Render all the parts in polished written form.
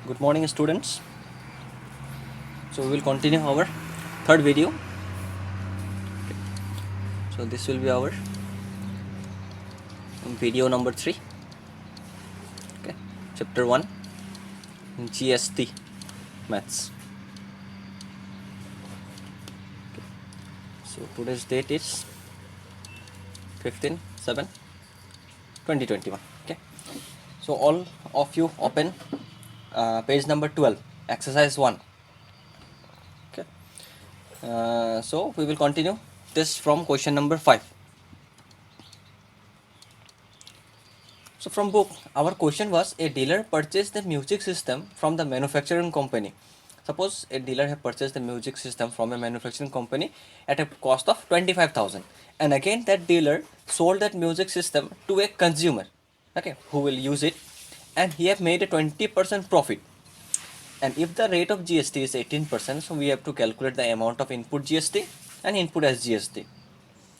Good morning, students. So we will continue our third video. So this will be our video number 3. Okay, chapter 1, GST maths. Okay. So today's date is 15/7/2021. Okay. So all of you open page number 12, exercise 1. Okay. So we will continue this from question number 5. So from book, our question was, a dealer purchased the music system from the manufacturing company. Suppose a dealer have purchased the music system from a manufacturing company at a cost of 25,000, and again that dealer sold that music system to a consumer, okay, who will use it, and he have made a 20% profit. And if the rate of GST is 18%, so we have to calculate the amount of input GST and input as GST.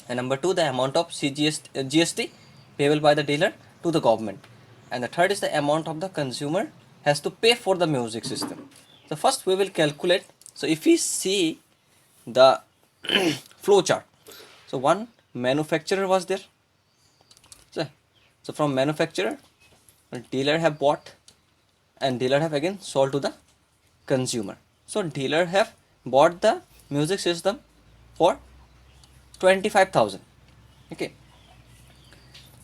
And number 2, the amount of GST payable by the dealer to the government. And the third is the amount of the consumer has to pay for the music system. So first we will calculate. So if we see the flow chart, so one manufacturer was there. So from manufacturer, dealer have bought, and dealer have again sold to the consumer. So dealer have bought the music system for 25,000. Okay.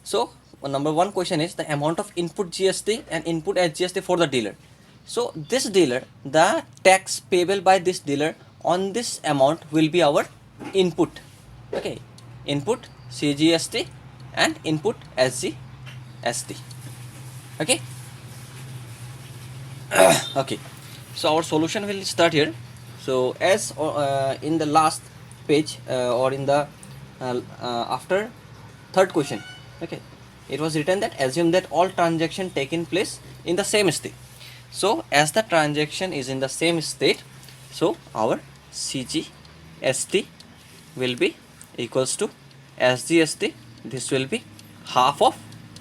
So number 1 question is the amount of input GST and input as GST for the dealer. So this dealer, the tax payable by this dealer on this amount will be our input. Okay, input CGST and input SGST. Okay. Okay. So our solution will start here. So as in the last page or in the after third question, okay, it was written that assume that all transaction taking place in the same state. So as the transaction is in the same state, so our CGST will be equals to SGST. This will be half of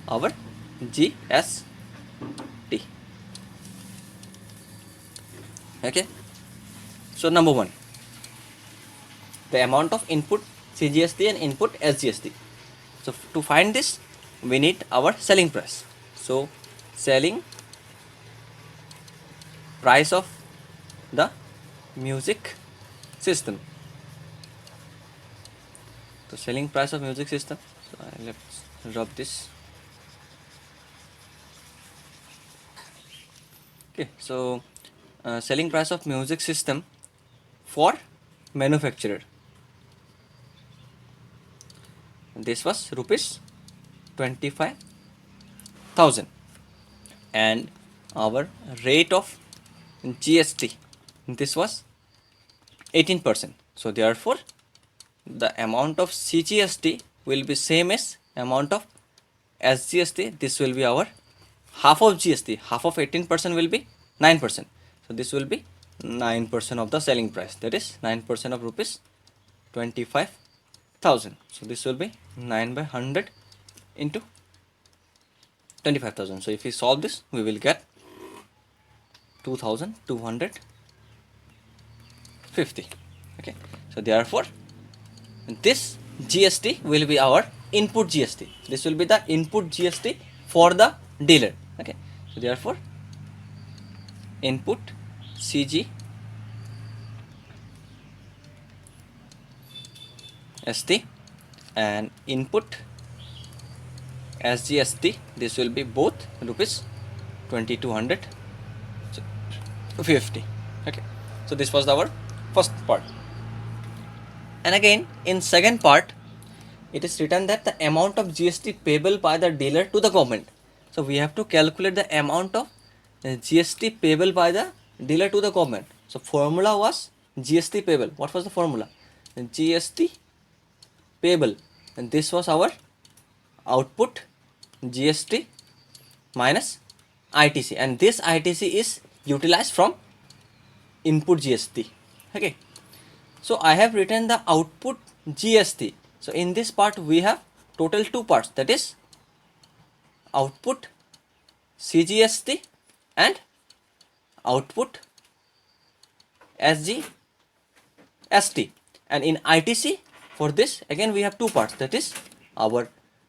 our GST. Okay. So number 1, the amount of input CGST and input SGST. So to find this, we need our selling price. So selling price of the music system. So selling price of music system. So let's rub this. Okay. So selling price of music system for manufacturer. This was rupees 25,000, and our rate of GST, this was 18%. So therefore the amount of CGST will be same as amount of SGST. This will be our half of GST. Half of 18% will be 9%. So this will be 9% of the selling price, that is 9% of rupees 25,000. So this will be 9 by 100 into 25,000. So if we solve this, we will get 2,250. Okay. So therefore this GST will be our input GST. This will be the input GST for the dealer. Okay. So therefore input CGST and input SGST, this will be both rupees 2,250. Okay. So this was our first part. And again in second part, it is written that the amount of GST payable by the dealer to the government. So we have to calculate the amount of GST payable by the dealer to the government. So formula was GST payable. What was the formula? GST payable, and this was our output GST minus ITC, and this ITC is utilized from input GST. Okay. So I have written the output GST. So in this part we have total 2 parts, that is output CGST and output SG ST, and in ITC for this again we have two parts, that is our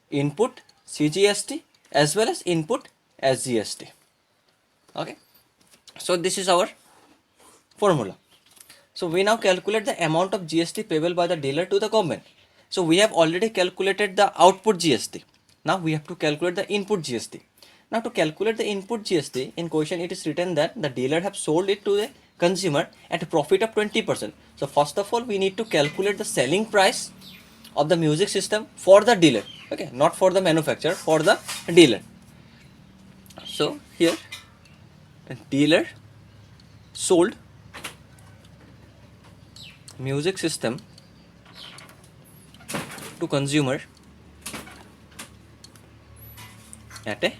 input CGST as well as input SGST. Okay, so this is our formula. So we now calculate the amount of GST payable by the dealer to the government. So we have already calculated the output GST. Now we have to calculate the input GST. Now to calculate the input GST, in question it is written that the dealer have sold it to the consumer at a profit of 20%. So first of all we need to calculate the selling price of the music system for the dealer. Okay, not for the manufacturer, for the dealer. So here dealer sold music system to consumer at a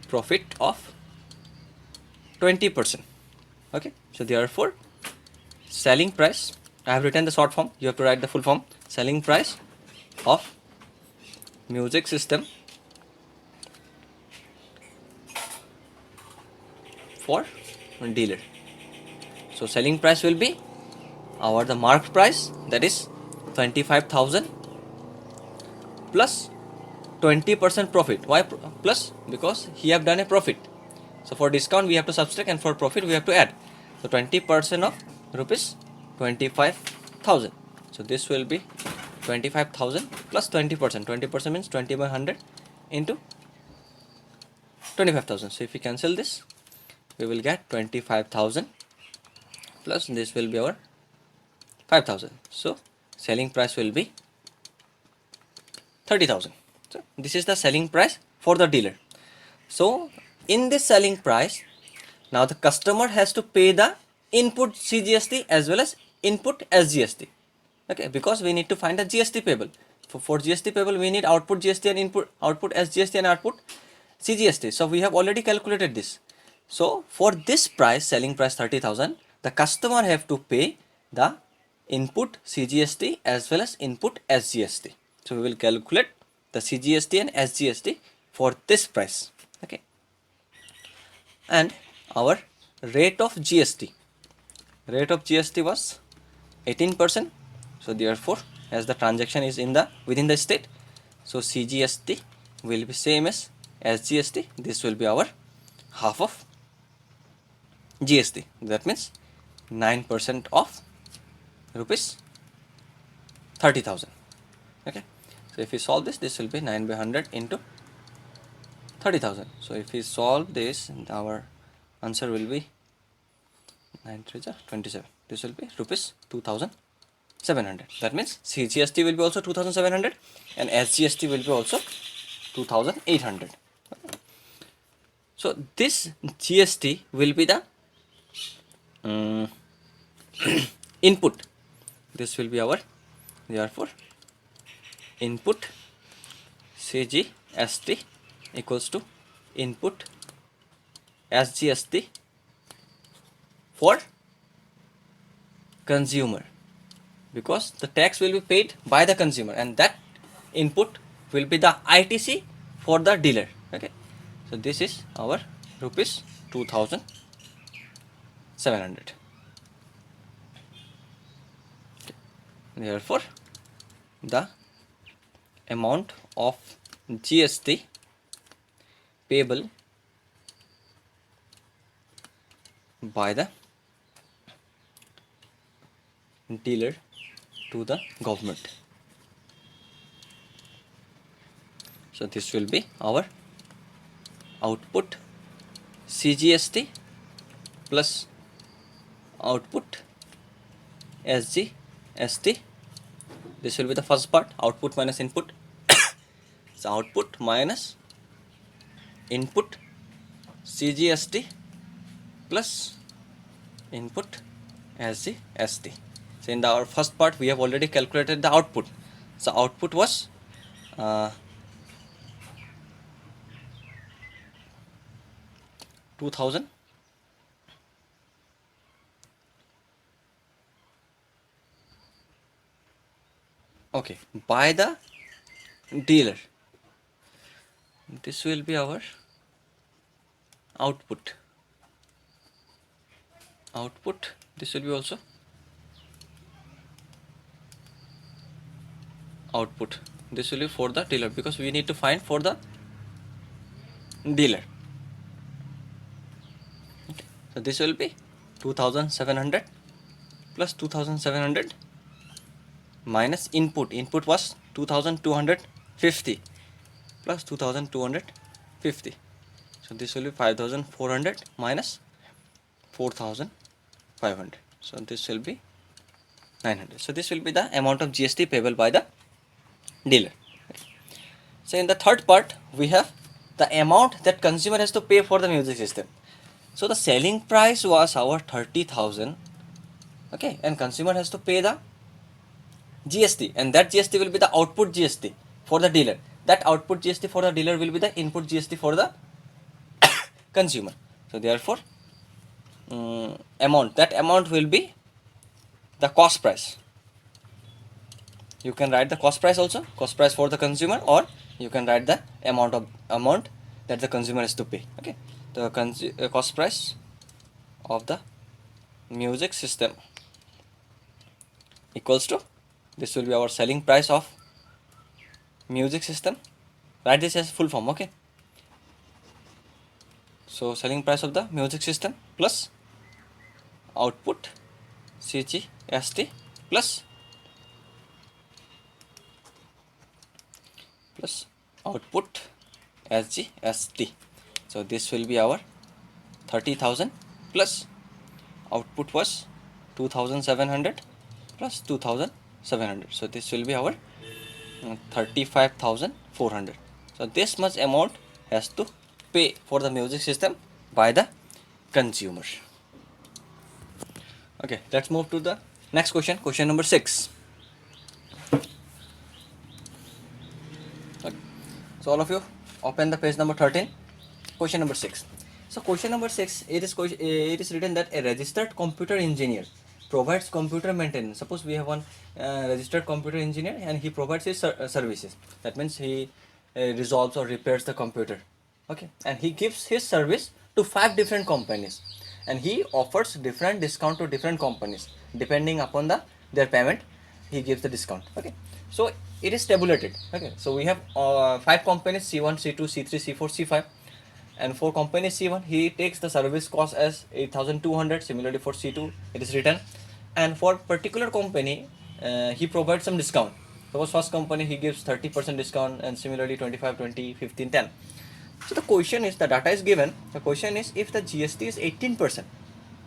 profit of 20%. Okay, so therefore selling price, I have written the short form, you have to write the full form. Selling price of music system for dealer. So selling price will be our the marked price, that is 25,000 plus 20% profit. Why plus? Because he have done a profit. So for discount we have to subtract, and for profit we have to add. So 20% of rupees 25,000. So this will be 25,000 plus 20%. 20% means 20 by 100 into 25,000. So if we cancel this, we will get 25,000 plus this will be our 5,000. So selling price will be 30,000. So this is the selling price for the dealer. So in this selling price, now the customer has to pay the input CGST as well as input SGST. Okay, because we need to find the GST payable. For GST payable we need output GST and input output SGST and output CGST. So we have already calculated this. So for this price, selling price 30,000, the customer have to pay the input CGST as well as input SGST. So we will calculate the CGST and SGST for this price. Okay, and our rate of GST was 18%. So therefore as the transaction is in the within the state, so CGST will be same as SGST. This will be our half of GST, that means 9% of rupees 30,000. Okay, so if we solve this, this will be 9 by 100 into 30,000. So if we solve this, our answer will be 9 3 27. This will be rupees 2,700. That means CGST will be also 2,700 and SGST will be also 2,800. So this GST will be the input. This will be our, therefore input CGST equals to input SGST for consumer, because the tax will be paid by the consumer and that input will be the ITC for the dealer. Okay, so this is our rupees 2,700. Therefore the amount of GST payable by the dealer to the government. So this will be our output CGST plus output SGST. This will be the first part, output minus input. So output minus input CGST plus input SGST. So in our first part we have already calculated the output. So output was 2,000 okay by the dealer. This will be our output. output, this will be also output, this will be for the dealer, because we need to find for the dealer. Okay. So this will be 2700 plus 2700 minus input was 2250 plus 2250, so this will be 5400 minus 4500, so this will be 900. So this will be the amount of GST payable by the dealer. So in the third part we have the amount that consumer has to pay for the music system. So the selling price was our 30,000, okay, and consumer has to pay the GST, and that GST will be the output GST for the dealer. That output GST for the dealer will be the input GST for the consumer. So therefore that amount will be the cost price. You can write the cost price also, cost price for the consumer, or you can write the amount that the consumer has to pay. Okay, the cost price of the music system equals to, this will be our selling price of music system. Write this as full form. Okay, so selling price of the music system plus output CGST plus output SGST. So this will be our 30,000 plus output was 2700 plus 2700, so this will be our 35,400. so this much amount has to pay for the music system by the consumer. Okay, let's move to the next question, question number 6. Okay. So all of you open the page number 13, question number 6. So question number 6, it is written that a registered computer engineer provides computer maintenance. Suppose we have one registered computer engineer and he provides his services. That means he resolves or repairs the computer. Okay, and he gives his service to 5 different companies, and he offers different discount to different companies depending upon their payment. He gives the discount. Okay, so it is tabulated. Okay, so we have 5 companies, C1, C2, C3, C4, C5, and for company C1 he takes the service cost as 8,200. Similarly for C2 it is written, and for particular company he provides some discount. Suppose first company he gives 30% discount, and similarly 25, 20, 15, 10. So the question is, the data is given, the question is, if the GST is 18%,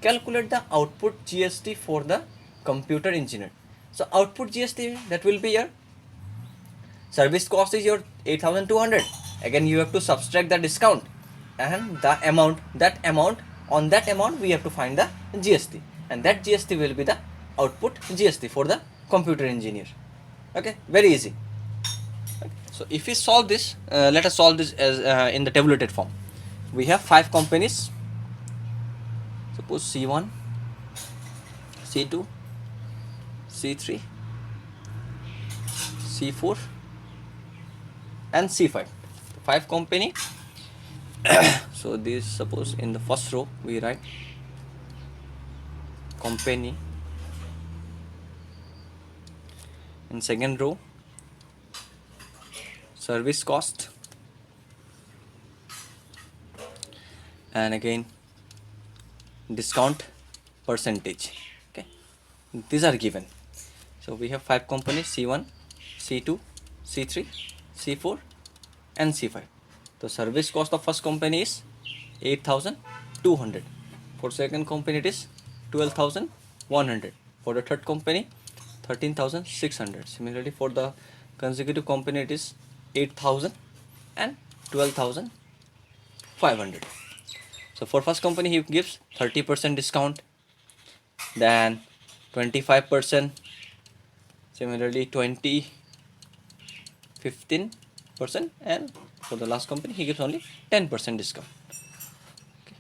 calculate the output GST for the computer engineer. So output GST, that will be your service cost is your 8,200. Again you have to subtract the discount and the amount, on that amount we have to find the GST, and that GST will be the output GST for the computer engineer. Okay, very easy. Okay. So if we solve this, let us solve this as in the tabulated form. We have 5 companies. Suppose C1, C2, C3, C4 and C5. 5 company. So this, suppose in the first row we write company, in second row service cost, and again discount percentage. Okay, these are given. So we have 5 companies, C1, C2, C3, C4 and C5. The service cost of first company is 8,200. For second company it is 12,100. For the third company 13,600. Similarly for the consecutive company it is 8,000 and 12,500. So for first company he gives 30% discount, then 25%, similarly 20, 15%, and for the last company he gives only 10% discount. Okay.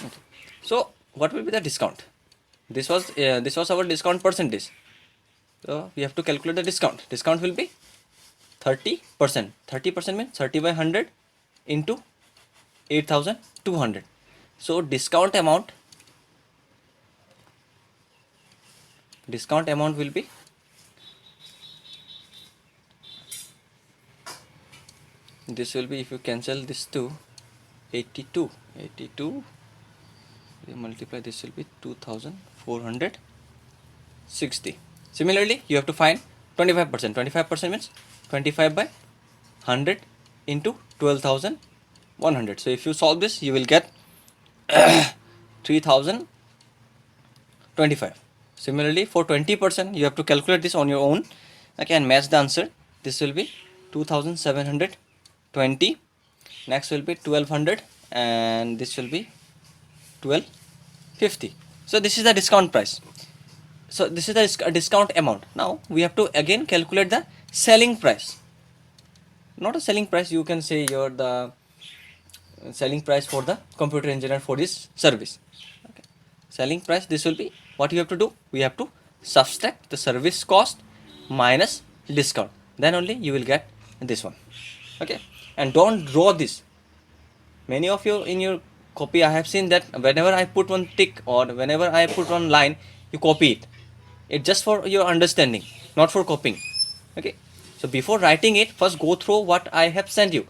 Okay. So what will be the discount? This was our discount percentage. So we have to calculate the discount. Discount will be 30%. 30% means 30 by 100 into 8,200. So discount amount will be this will be, if you cancel this to 82 we multiply, this will be 2,460. Similarly, you have to find 25%. 25% means 25 by 100 into 12,100. So if you solve this, you will get 3,025. Similarly, for 20%, you have to calculate this on your own, okay, and match the answer. This will be 2,720. Next will be 1,200, and this will be 1,250. So this is the discount price. So this is the discount amount. Now we have to again calculate the selling price. Not a selling price, you can say your the selling price for the computer engineer for this service. Okay. Selling price, this will be, what you have to do, we have to subtract the service cost minus discount, then only you will get this one. Okay, and don't draw this. Many of you in your copy, I have seen that whenever I put one tick or whenever I put one line, you copy it. It's just for your understanding, not for copying. Okay, so before writing it, first go through what I have sent you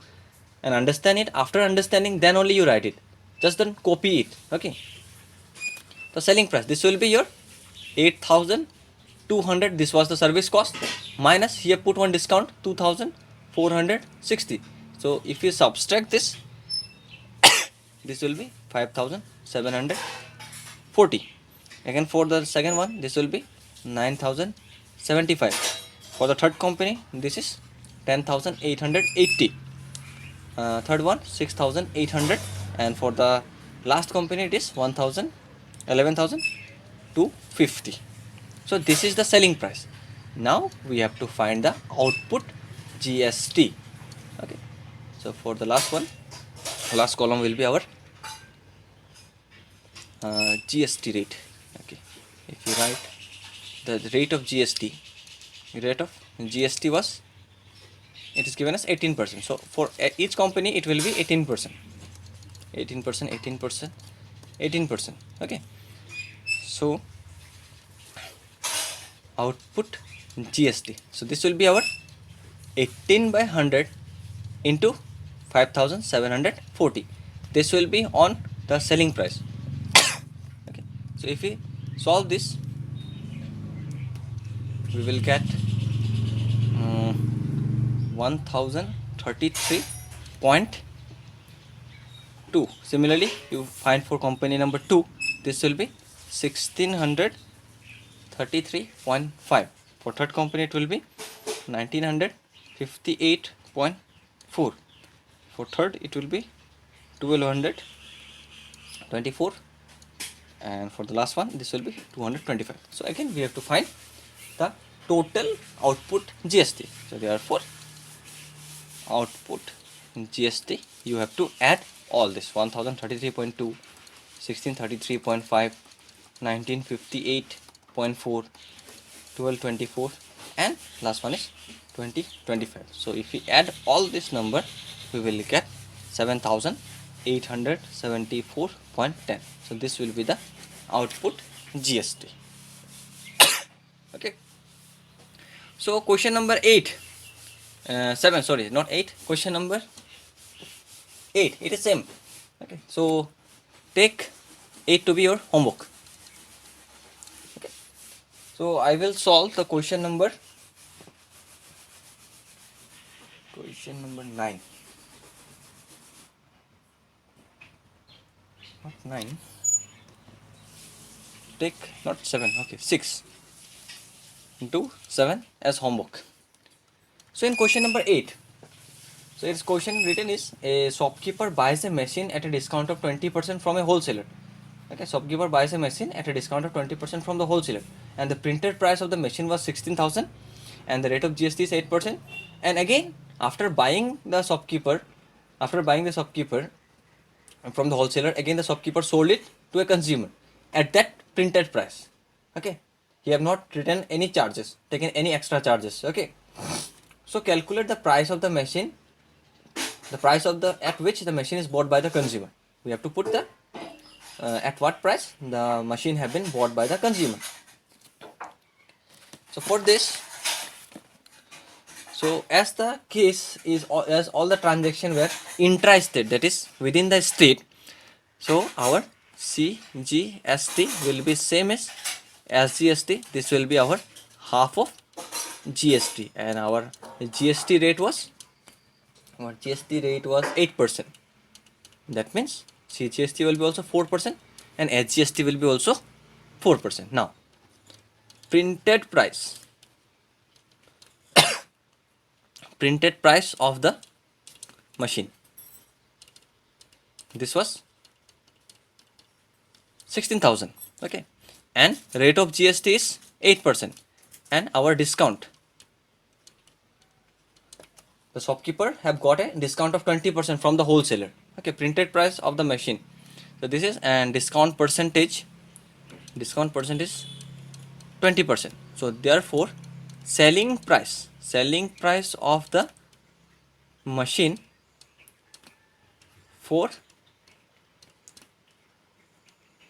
and understand it. After understanding, then only you write it. Just don't copy it. Okay, the selling price, this will be your 8,200. This was the service cost, minus here put one discount, 2,460. So if you subtract this, this will be 5,740. Again for the second one, this will be 9,075. For the third company, this is 10,880. Third one 6,800, and for the last company it is 11,250. So this is the selling price. Now we have to find the output GST. Okay, so for the last one, last column will be our GST rate. Okay, if you write the rate of GST, was, it is given as 18%. So for each company it will be 18%. 18%. Okay, so output GST. So this will be our 18 by 100 into 5,740. This will be on the selling price. Okay, so if we solve this, we will get 1,033.2. Similarly, you find for company number 2, this will be 1,633.5. For third company it will be 1,958.4. For third it will be 1,224, and for the last one this will be 225. So again we have to find the total output GST. So therefore output GST, you have to add all this: 1,033.2, 1,633.5, 1,958.4, 1,224, and last one is 2025. So if we add all this number, we will get 7,874.10. So this will be the output GST. Okay, so question number 7, sorry, not 8, question number 8, it is same. Okay, so take 8 to be your homework. Okay, so I will solve the question number 9, not 9, take not 7, okay, 6 into 7 as homework. So in question number 8, so its question written is: a shopkeeper buys a machine at a discount of 20% from a wholesaler. Okay, shopkeeper buys a machine at a discount of 20% from the wholesaler, and the printed price of the machine was 16,000, and the rate of GST is 8%. And again, after buying the shopkeeper from the wholesaler, again the shopkeeper sold it to a consumer at that printed price. Okay, He have not written any charges, taken any extra charges. Okay. So calculate the price of the machine, the price of the at which the machine is bought by the consumer. We have to put the at what price the machine have been bought by the consumer. So for this, so as the case is as all the transaction were intra-state, that is within the state, so our CGST will be same as SGST. This will be our half of GST, and our GST rate was 8%. That means CGST will be also 4% and SGST will be also 4%. Now, printed price of the machine, this was 16,000. Okay, and rate of GST is 8%, and our discount, the shopkeeper have got a discount of 20% from the wholesaler. Okay, printed price of the machine, so this is, and discount percentage 20%. So therefore selling price of the machine for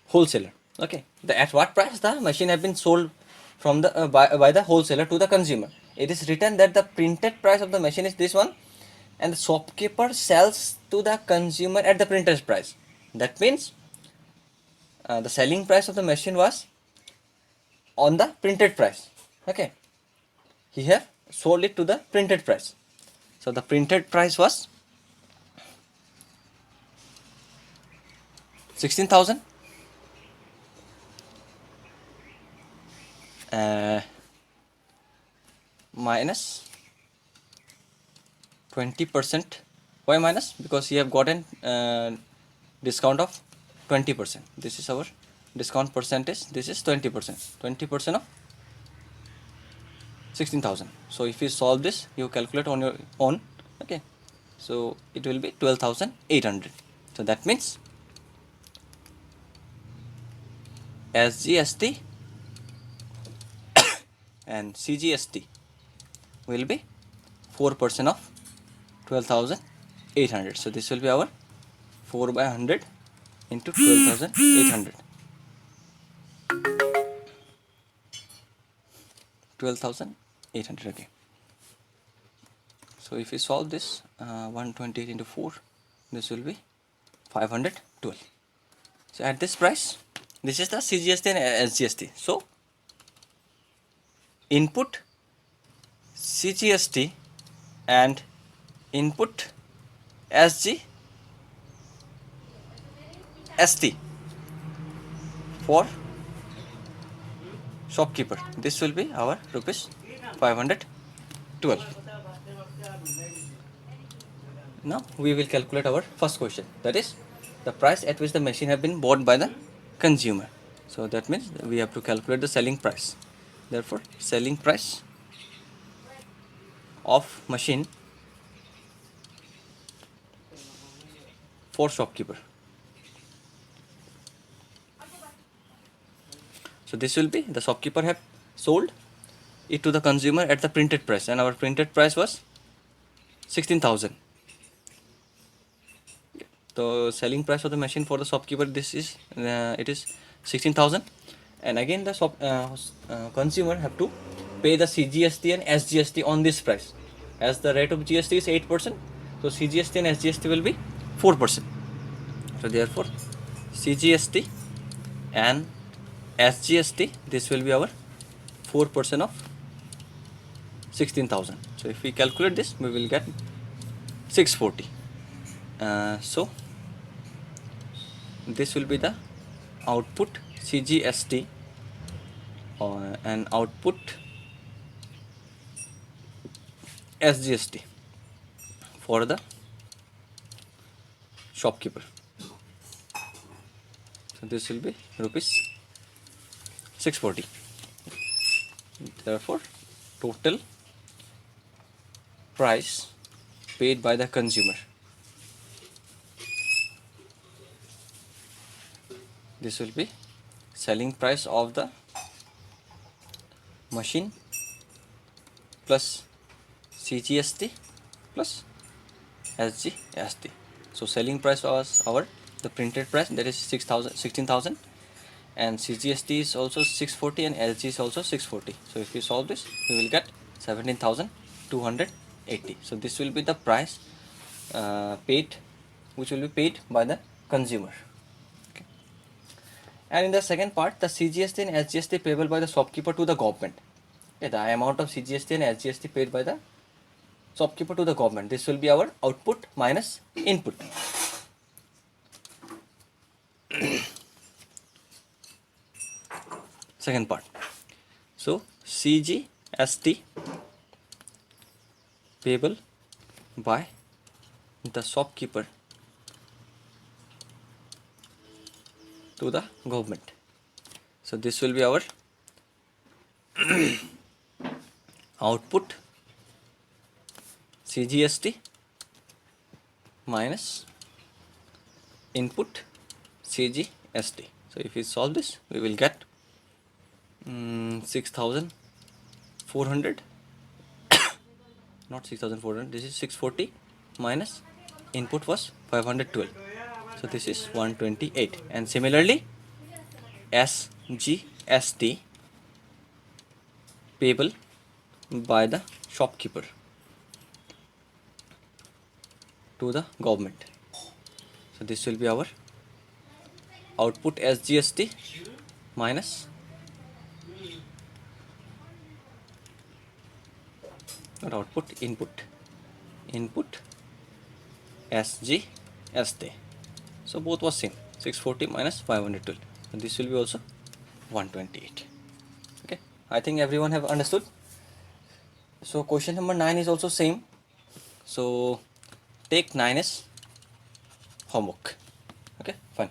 wholesaler. Okay, at what price the machine have been sold from the by the wholesaler to the consumer. It is written that the printed price of the machine is this one, and the shopkeeper sells to the consumer at the printed price. That means the selling price of the machine was on the printed price. Okay, he have sold it to the printed price. So the printed price was 16,000 minus 20%. Why minus? Because he have gotten discount of 20%. This is our discount percentage. This is 20%. 20% of 16,000. So if you solve this, you calculate on your own. Okay, so it will be 12,800. So that means SGST and CGST will be 4% of 12,800. So this will be our 4 by 100 into 12,800. 12,800. Okay. So if we solve this, 128 into 4, this will be 512. So at this price, this is the CGST and SGST. So input CGST and input SGST for shopkeeper, this will be our rupees 512. Now we will calculate our first question, that is the price at which the machine have been bought by the consumer. So that means we have to calculate the selling price. Therefore selling price of machine for shopkeeper. So this will be, the shopkeeper have sold it to the consumer at the printed price, and our printed price was 16,000. The selling price of the machine for the shopkeeper, this is it is 16,000, and again the consumer have to pay the CGST and SGST on this price. As the rate of GST is 8%, so CGST and SGST will be 4%. So therefore CGST and SGST, this will be our 4% of 16,000. So if we calculate this, we will get 640. So this will be the output CGST and output SGST for the shopkeeper. So this will be rupees 640. Therefore total price paid by the consumer, this will be selling price of the machine plus CGST plus SGST. So selling price was our the printed price, that is 16,000, and CGST is also 640 and LG is also 640. So if you solve this, we will get 17,280. So this will be the price paid, which will be paid by the consumer. Okay. And in the second part, the CGST and SGST payable by the shopkeeper to the government. Okay, the amount of CGST and SGST paid by the shopkeeper to the government. This will be our output minus input. Second part. So CGST payable by the shopkeeper to the government. So this will be our output CGST minus input CGST. So if we solve this, we will get 6,400 not 6,400, this is 640 minus input was 512, so this is 128. And similarly SGST payable by the shopkeeper to the government. So this will be our output SGST minus not output, input SGST. So both was same, 640 minus 512, and this will be also 128. Okay, I think everyone have understood. So question number 9 is also same, so take 9 as homework. Okay, fine.